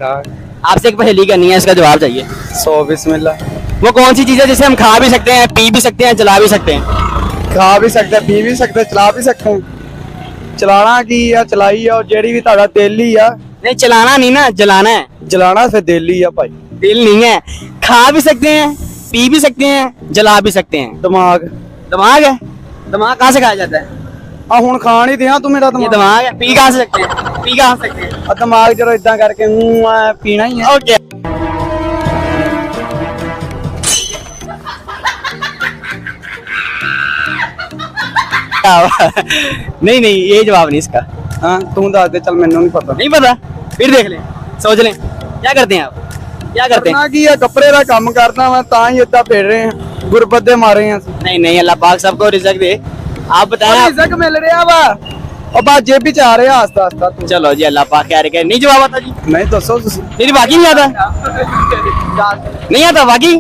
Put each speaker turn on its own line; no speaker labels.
आपसे एक पहेली करनी है, इसका जवाब चाहिए।
100 बिस्मिल्लाह।
वो कौन सी चीज है जिसे हम खा भी सकते हैं, पी भी सकते हैं, जला भी सकते हैं?
खा भी सकते, पी भी सकते, चला भी सकते हैं। चलाना की या चलाई और जेड़ी भी ताड़ा तेली आ।
नहीं, चलाना नहीं ना, जलाना है।
जलाना फिर देली आ भाई।
दिल नहीं है। खा भी सकते हैं, पी भी सकते हैं, जला भी सकते हैं।
दिमाग।
दिमाग है? दिमाग कहाँ से खाया जाता है?
हुण खान ही दिया तू मेरा
ये
दिमाग।
दिमाग है। पी कहाँ से सकते हैं? पी कहाँ से सकते हैं?
दिमाग जरो इदा करके पीना ही है।
ओके। नहीं नहीं, ये जवाब नहीं इसका।
हाँ तू दस दे, चल मैनू नहीं पता।
नहीं पता? फिर देख लें, सोच लें। क्या करते हैं आप? क्या करते हैं?
करना की है, कपड़े का काम करना मैं, ता ही इदा फिर रहे हैं, गुरबत दे मारे हैं।
नहीं नहीं, अल्लाह पाक सबको रिज़्क दे। आप बताएं।
रिज़्क मिल रहा वा और बात जेबी च आ रहे आस्ता आस्ता। तू
चलो जी, अल्लाह पाक कह रहे नहीं जवाब आता जी।
नहीं दसो
नहीं, बाकी नहीं आता। नहीं आता बाकी।